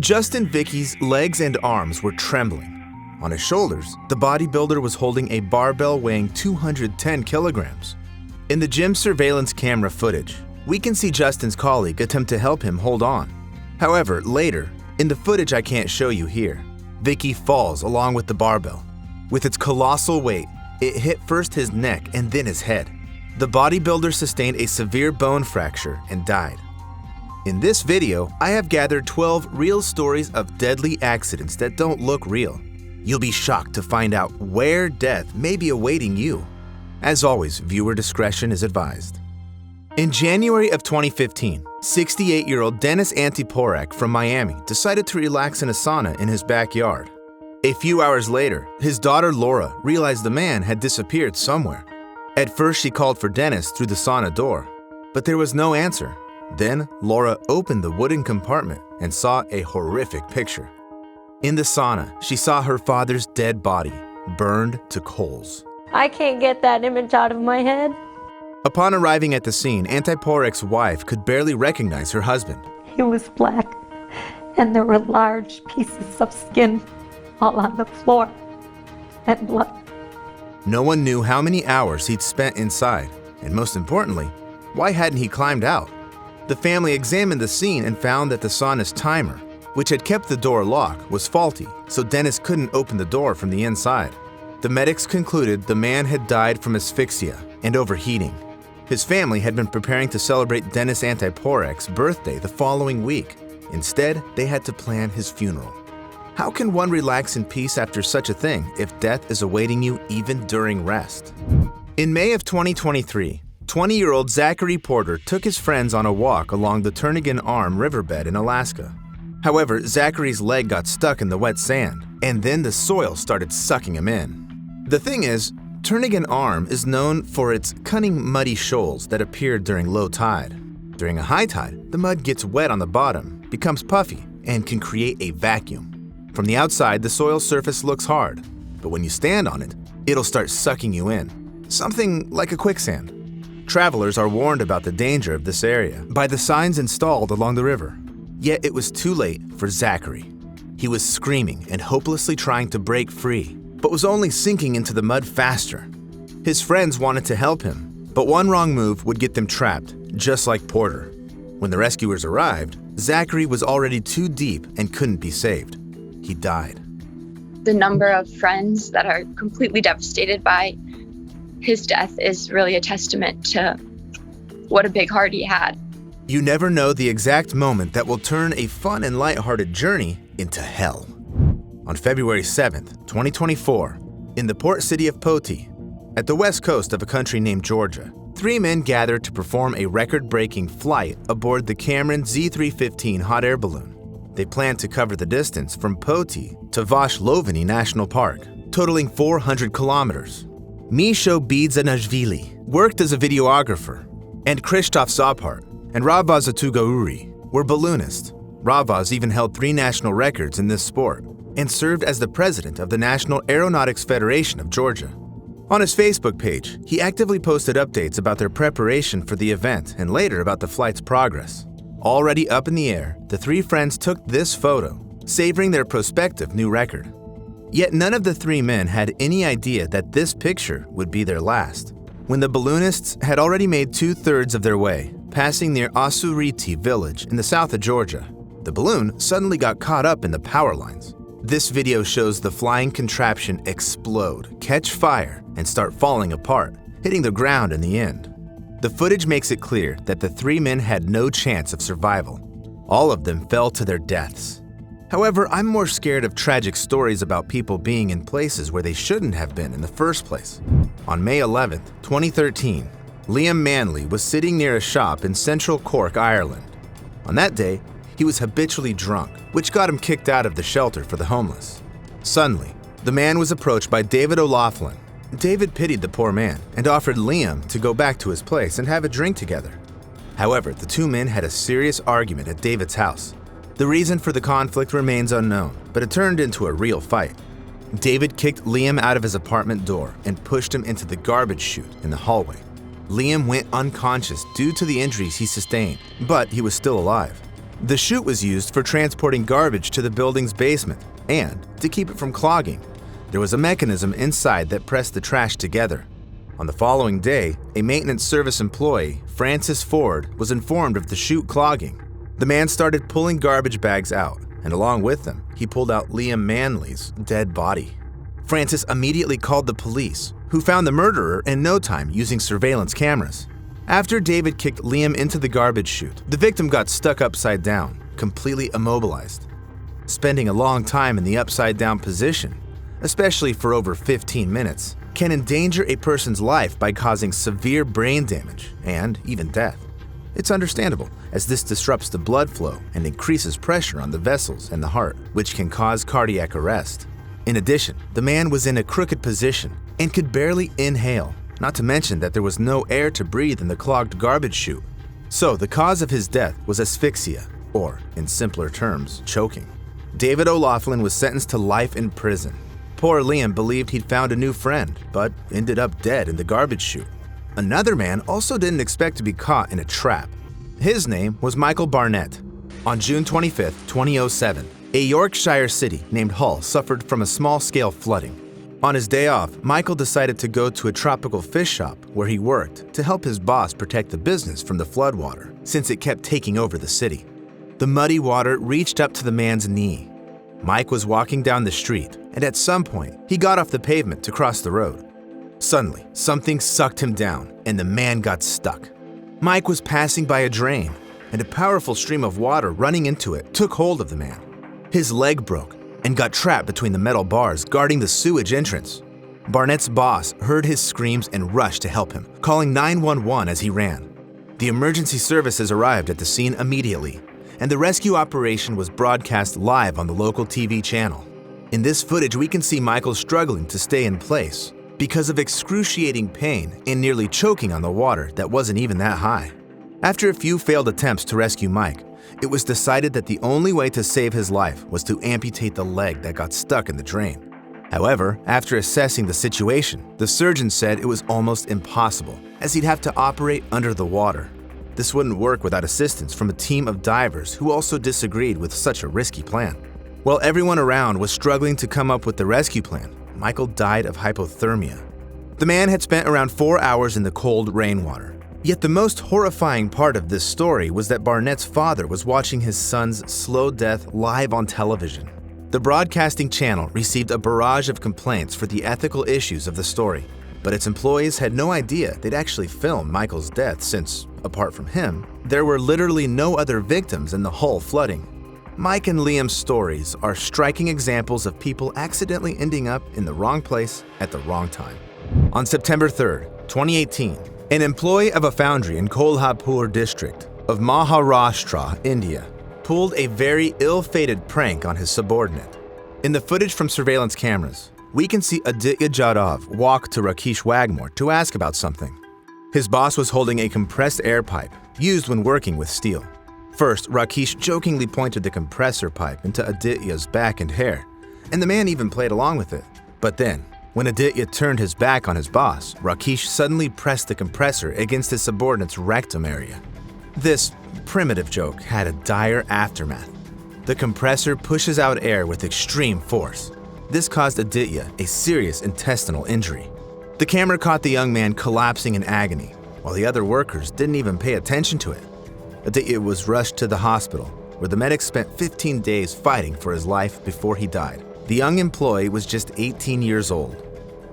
Justin Vicky's legs and arms were trembling. On his shoulders, the bodybuilder was holding a barbell weighing 210 kilograms. In the gym surveillance camera footage, we can see Justin's colleague attempt to help him hold on. However, later, in the footage I can't show you here, Vicky falls along with the barbell. With its colossal weight, it hit first his neck and then his head. The bodybuilder sustained a severe bone fracture and died. In this video, I have gathered 12 real stories of deadly accidents that don't look real. You'll be shocked to find out where death may be awaiting you. As always, viewer discretion is advised. In January of 2015, 68-year-old Dennis Antiporak from Miami decided to relax in a sauna in his backyard. A few hours later, his daughter Laura realized the man had disappeared somewhere. At first, she called for Dennis through the sauna door, but there was no answer. Then, Laura opened the wooden compartment and saw a horrific picture. In the sauna, she saw her father's dead body, burned to coals. I can't get that image out of my head. Upon arriving at the scene, Antiporak's wife could barely recognize her husband. He was black, and there were large pieces of skin all on the floor, and blood. No one knew how many hours he'd spent inside, and most importantly, why hadn't he climbed out? The family examined the scene and found that the sauna's timer, which had kept the door locked, was faulty, so Dennis couldn't open the door from the inside. The medics concluded the man had died from asphyxia and overheating. His family had been preparing to celebrate Dennis Antiporak's birthday the following week. Instead, they had to plan his funeral. How can one relax in peace after such a thing if death is awaiting you even during rest? In May of 2023, 20-year-old Zachary Porter took his friends on a walk along the Turnagain Arm riverbed in Alaska. However, Zachary's leg got stuck in the wet sand, and then the soil started sucking him in. The thing is, Turnagain Arm is known for its cunning muddy shoals that appear during low tide. During a high tide, the mud gets wet on the bottom, becomes puffy, and can create a vacuum. From the outside, the soil surface looks hard, but when you stand on it, it'll start sucking you in. Something like a quicksand. Travelers are warned about the danger of this area by the signs installed along the river. Yet it was too late for Zachary. He was screaming and hopelessly trying to break free, but was only sinking into the mud faster. His friends wanted to help him, but one wrong move would get them trapped, just like Porter. When the rescuers arrived, Zachary was already too deep and couldn't be saved. He died. The number of friends that are completely devastated by his death is really a testament to what a big heart he had. You never know the exact moment that will turn a fun and lighthearted journey into hell. On February 7th, 2024, in the port city of Poti, at the west coast of a country named Georgia, 3 men gathered to perform a record-breaking flight aboard the Cameron Z315 hot air balloon. They planned to cover the distance from Poti to Vashloveni National Park, totaling 400 kilometers. Misho Bidzanashvili worked as a videographer, and Krzysztof Zapart and Ravaz Atugauri were balloonists. Ravaz even held 3 national records in this sport and served as the president of the National Aeronautics Federation of Georgia. On his Facebook page, he actively posted updates about their preparation for the event and later about the flight's progress. Already up in the air, the 3 friends took this photo, savoring their prospective new record. Yet none of the 3 men had any idea that this picture would be their last. When the balloonists had already made 2/3 of their way, passing near Asuriti village in the south of Georgia, the balloon suddenly got caught up in the power lines. This video shows the flying contraption explode, catch fire, and start falling apart, hitting the ground in the end. The footage makes it clear that the 3 men had no chance of survival. All of them fell to their deaths. However, I'm more scared of tragic stories about people being in places where they shouldn't have been in the first place. On May 11th, 2013, Liam Manley was sitting near a shop in central Cork, Ireland. On that day, he was habitually drunk, which got him kicked out of the shelter for the homeless. Suddenly, the man was approached by David O'Loughlin. David pitied the poor man and offered Liam to go back to his place and have a drink together. However, the 2 men had a serious argument at David's house. The reason for the conflict remains unknown, but it turned into a real fight. David kicked Liam out of his apartment door and pushed him into the garbage chute in the hallway. Liam went unconscious due to the injuries he sustained, but he was still alive. The chute was used for transporting garbage to the building's basement and to keep it from clogging. There was a mechanism inside that pressed the trash together. On the following day, a maintenance service employee, Francis Ford, was informed of the chute clogging. The man started pulling garbage bags out, and along with them, he pulled out Liam Manley's dead body. Francis immediately called the police, who found the murderer in no time using surveillance cameras. After David kicked Liam into the garbage chute, the victim got stuck upside down, completely immobilized. Spending a long time in the upside-down position, especially for over 15 minutes, can endanger a person's life by causing severe brain damage and even death. It's understandable, as this disrupts the blood flow and increases pressure on the vessels and the heart, which can cause cardiac arrest. In addition, the man was in a crooked position and could barely inhale, not to mention that there was no air to breathe in the clogged garbage chute. So the cause of his death was asphyxia, or, in simpler terms, choking. David O'Loughlin was sentenced to life in prison. Poor Liam believed he'd found a new friend, but ended up dead in the garbage chute. Another man also didn't expect to be caught in a trap. His name was Michael Barnett. On June 25, 2007, a Yorkshire city named Hull suffered from a small-scale flooding. On his day off, Michael decided to go to a tropical fish shop where he worked to help his boss protect the business from the floodwater, since it kept taking over the city. The muddy water reached up to the man's knee. Mike was walking down the street, and at some point, he got off the pavement to cross the road. Suddenly, something sucked him down, and the man got stuck. Mike was passing by a drain, and a powerful stream of water running into it took hold of the man. His leg broke and got trapped between the metal bars guarding the sewage entrance. Barnett's boss heard his screams and rushed to help him, calling 911 as he ran. The emergency services arrived at the scene immediately, and the rescue operation was broadcast live on the local TV channel. In this footage, we can see Michael struggling to stay in place because of excruciating pain and nearly choking on the water that wasn't even that high. After a few failed attempts to rescue Mike, it was decided that the only way to save his life was to amputate the leg that got stuck in the drain. However, after assessing the situation, the surgeon said it was almost impossible, as he'd have to operate under the water. This wouldn't work without assistance from a team of divers who also disagreed with such a risky plan. While everyone around was struggling to come up with the rescue plan, Michael died of hypothermia. The man had spent around 4 hours in the cold rainwater. Yet the most horrifying part of this story was that Barnett's father was watching his son's slow death live on television. The broadcasting channel received a barrage of complaints for the ethical issues of the story, but its employees had no idea they'd actually filmed Michael's death since, apart from him, there were literally no other victims in the Hull flooding. Mike and Liam's stories are striking examples of people accidentally ending up in the wrong place at the wrong time. On September 3, 2018, an employee of a foundry in Kolhapur district of Maharashtra, India, pulled a very ill-fated prank on his subordinate. In the footage from surveillance cameras, we can see Aditya Jadhav walk to Rakesh Wagmore to ask about something. His boss was holding a compressed air pipe used when working with steel. First, Rakesh jokingly pointed the compressor pipe into Aditya's back and hair, and the man even played along with it. But then, when Aditya turned his back on his boss, Rakesh suddenly pressed the compressor against his subordinate's rectum area. This primitive joke had a dire aftermath. The compressor pushes out air with extreme force. This caused Aditya a serious intestinal injury. The camera caught the young man collapsing in agony, while the other workers didn't even pay attention to it. Aditya was rushed to the hospital, where the medics spent 15 days fighting for his life before he died. The young employee was just 18 years old.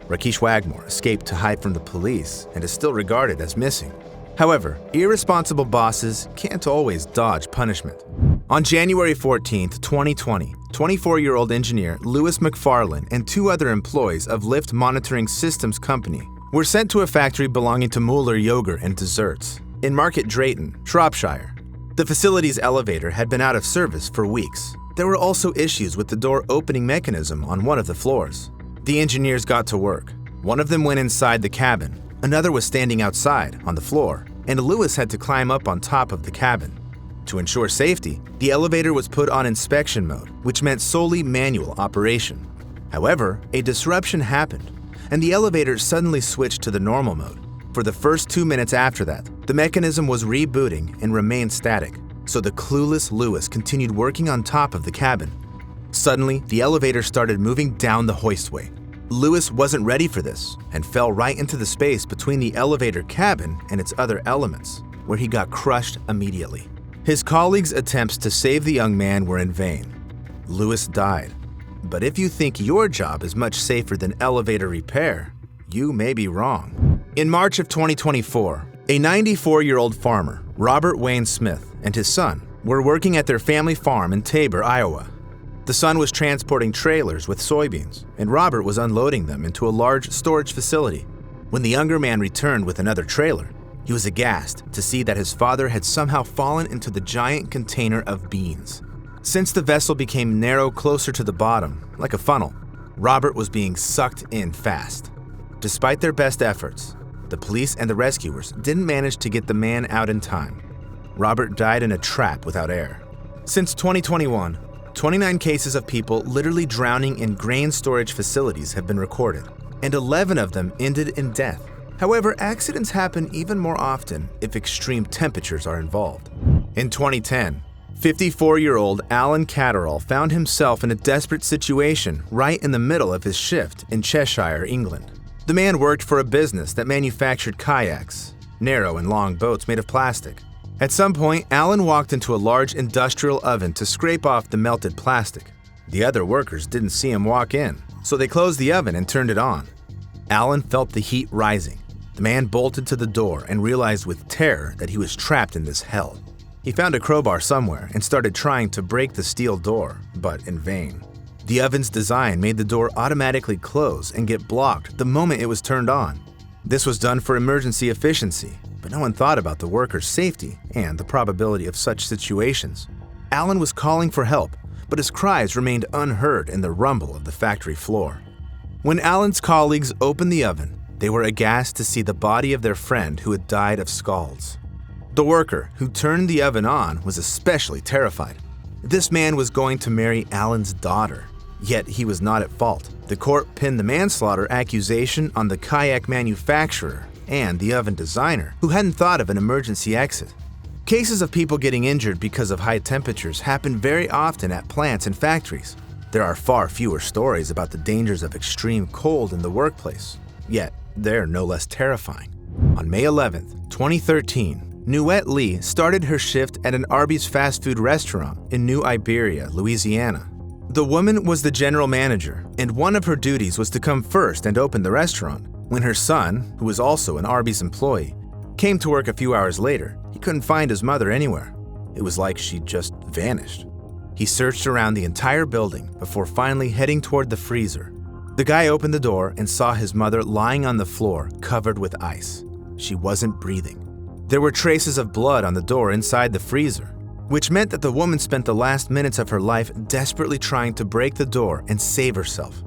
Rakesh Wagmore escaped to hide from the police and is still regarded as missing. However, irresponsible bosses can't always dodge punishment. On January 14, 2020, 24-year-old engineer Lewis McFarlane and 2 other employees of Lift Monitoring Systems Company were sent to a factory belonging to Mueller Yogurt and Desserts in Market Drayton, Shropshire. The facility's elevator had been out of service for weeks. There were also issues with the door opening mechanism on one of the floors. The engineers got to work. One of them went inside the cabin, another was standing outside on the floor, and Lewis had to climb up on top of the cabin. To ensure safety, the elevator was put on inspection mode, which meant solely manual operation. However, a disruption happened, and the elevator suddenly switched to the normal mode. For the first 2 minutes after that, the mechanism was rebooting and remained static. so the clueless Lewis continued working on top of the cabin. Suddenly, the elevator started moving down the hoistway. Lewis wasn't ready for this and fell right into the space between the elevator cabin and its other elements, where he got crushed immediately. His colleagues' attempts to save the young man were in vain. Lewis died. But if you think your job is much safer than elevator repair, you may be wrong. In March of 2024, a 94-year-old farmer, Robert Wayne Smith, and his son were working at their family farm in Tabor, Iowa. The son was transporting trailers with soybeans, and Robert was unloading them into a large storage facility. When the younger man returned with another trailer, he was aghast to see that his father had somehow fallen into the giant container of beans. Since the vessel became narrow closer to the bottom, like a funnel, Robert was being sucked in fast. Despite their best efforts, the police and the rescuers didn't manage to get the man out in time. Robert died in a trap without air. Since 2021, 29 cases of people literally drowning in grain storage facilities have been recorded, and 11 of them ended in death. However, accidents happen even more often if extreme temperatures are involved. In 2010, 54-year-old Alan Catterall found himself in a desperate situation right in the middle of his shift in Cheshire, England. The man worked for a business that manufactured kayaks, narrow and long boats made of plastic. At some point, Alan walked into a large industrial oven to scrape off the melted plastic. The other workers didn't see him walk in, so they closed the oven and turned it on. Alan felt the heat rising. The man bolted to the door and realized with terror that he was trapped in this hell. He found a crowbar somewhere and started trying to break the steel door, but in vain. The oven's design made the door automatically close and get blocked the moment it was turned on. This was done for emergency efficiency, but no one thought about the workers' safety and the probability of such situations. Alan was calling for help, but his cries remained unheard in the rumble of the factory floor. When Alan's colleagues opened the oven, they were aghast to see the body of their friend who had died of scalds. The worker who turned the oven on was especially terrified. This man was going to marry Alan's daughter, yet he was not at fault. The court pinned the manslaughter accusation on the kayak manufacturer and the oven designer, who hadn't thought of an emergency exit. Cases of people getting injured because of high temperatures happen very often at plants and factories. There are far fewer stories about the dangers of extreme cold in the workplace, yet they're no less terrifying. On May 11th, 2013, Nuette Lee started her shift at an Arby's fast food restaurant in New Iberia, Louisiana. The woman was the general manager, and one of her duties was to come first and open the restaurant. When her son, who was also an Arby's employee, came to work a few hours later, he couldn't find his mother anywhere. It was like she'd just vanished. He searched around the entire building before finally heading toward the freezer. The guy opened the door and saw his mother lying on the floor, covered with ice. She wasn't breathing. There were traces of blood on the door inside the freezer, which meant that the woman spent the last minutes of her life desperately trying to break the door and save herself.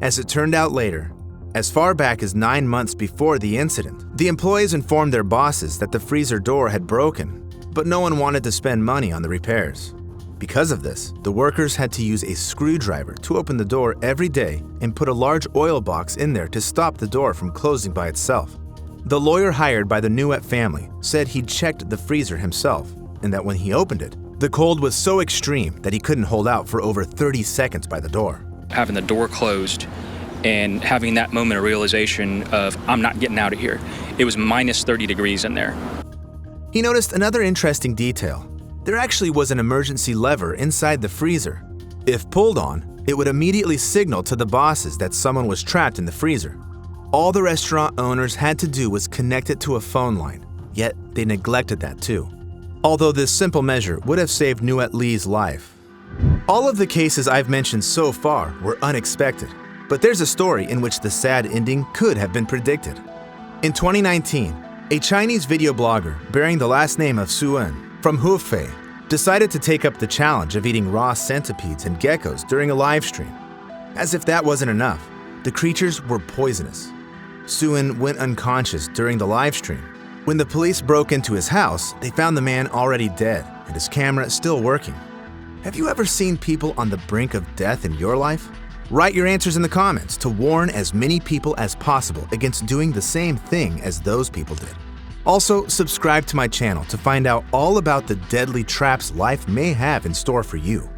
As it turned out later, as far back as 9 months before the incident, the employees informed their bosses that the freezer door had broken, but no one wanted to spend money on the repairs. Because of this, the workers had to use a screwdriver to open the door every day and put a large oil box in there to stop the door from closing by itself. The lawyer hired by the Nuette family said he'd checked the freezer himself, and that when he opened it, the cold was so extreme that he couldn't hold out for over 30 seconds by the door. Having the door closed and having that moment of realization of, I'm not getting out of here. It was minus 30 degrees in there. He noticed another interesting detail. There actually was an emergency lever inside the freezer. If pulled on, it would immediately signal to the bosses that someone was trapped in the freezer. All the restaurant owners had to do was connect it to a phone line, yet they neglected that too. Although this simple measure would have saved Nuette Lee's life. All of the cases I've mentioned so far were unexpected, but there's a story in which the sad ending could have been predicted. In 2019, a Chinese video blogger bearing the last name of Suan from Hefei decided to take up the challenge of eating raw centipedes and geckos during a live stream. As if that wasn't enough, the creatures were poisonous. Suan went unconscious during the live stream. When the police broke into his house, they found the man already dead and his camera still working. Have you ever seen people on the brink of death in your life? Write your answers in the comments to warn as many people as possible against doing the same thing as those people did. Also, subscribe to my channel to find out all about the deadly traps life may have in store for you.